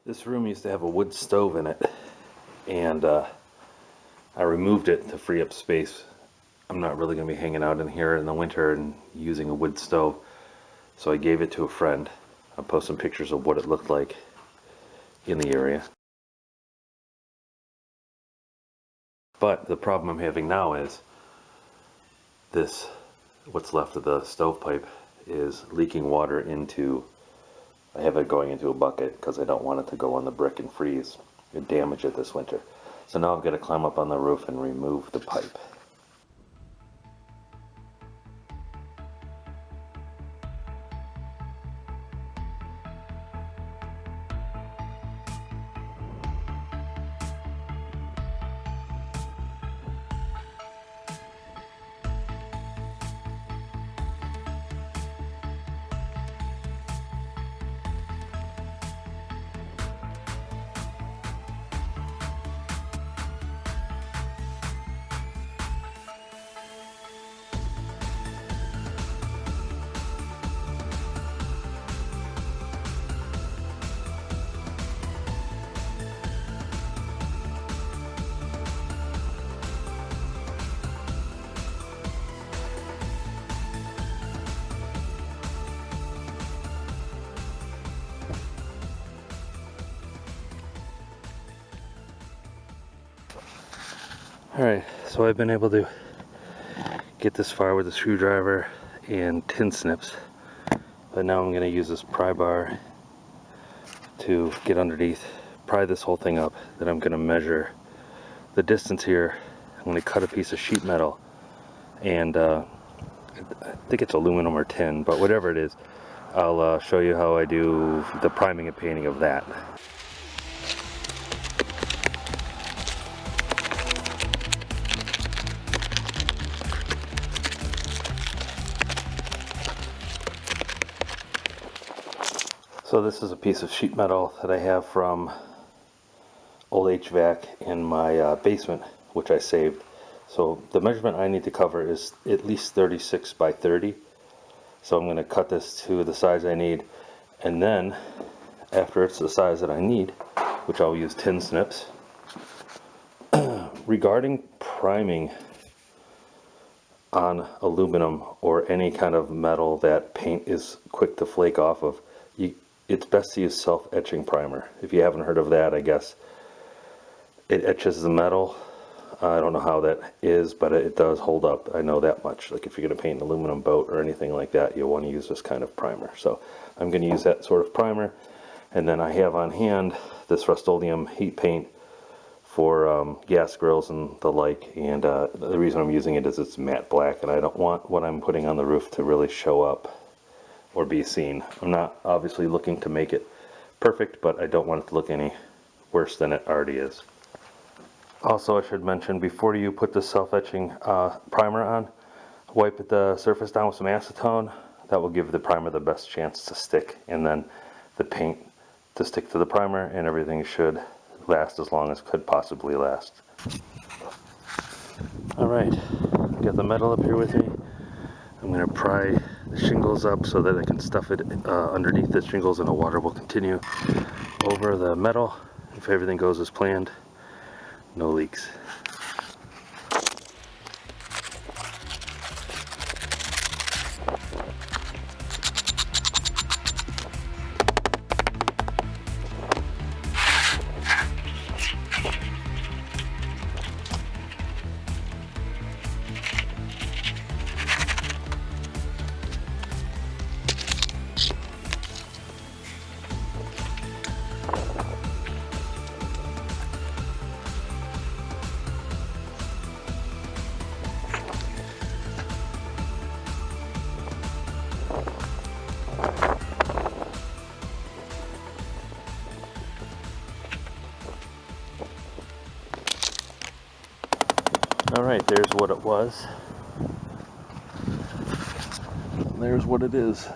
This room used to have a wood stove in it, and I removed it to free up space. I'm not really going to be hanging out in here in the winter and using a wood stove, so I gave it to a friend. I'll post some pictures of what it looked like in the area. But the problem I'm having now is this, what's left of the stovepipe is leaking water into, I have it going into a bucket because I don't want it to go on the brick and freeze and damage it this winter. So now I've got to climb up on the roof and remove the pipe. Alright, so I've been able to get this far with a screwdriver and tin snips, but now I'm going to use this pry bar to get underneath, pry this whole thing up. Then I'm going to measure the distance here. I'm going to cut a piece of sheet metal, and I think it's aluminum or tin, but whatever it is, I'll show you how I do the priming and painting of that. So this is a piece of sheet metal that I have from old HVAC in my basement, which I saved. So the measurement I need to cover is at least 36 by 30. So I'm going to cut this to the size I need, and then after it's the size that I need, which I'll use tin snips. Regarding priming on aluminum or any kind of metal that paint is quick to flake off of, it's best to use self-etching primer. If you haven't heard of that, I guess it etches the metal. I don't know how that is, but it does hold up. I know that much. Like if you're going to paint an aluminum boat or anything like that, you'll want to use this kind of primer. So I'm going to use that sort of primer, and then I have on hand this Rust-Oleum heat paint for gas grills and the like. And the reason I'm using it is it's matte black, and I don't want what I'm putting on the roof to really show up or be seen. I'm not obviously looking to make it perfect, but I don't want it to look any worse than it already is. Also, I should mention, before you put the self-etching primer on, wipe the surface down with some acetone. That will give the primer the best chance to stick, and then the paint to stick to the primer, and everything should last as long as could possibly last. Alright, got the metal up here with me. I'm going to pry the shingles up so that I can stuff it underneath the shingles, and the water will continue over the metal if everything goes as planned. No leaks. Alright, there's what it was. There's what it is.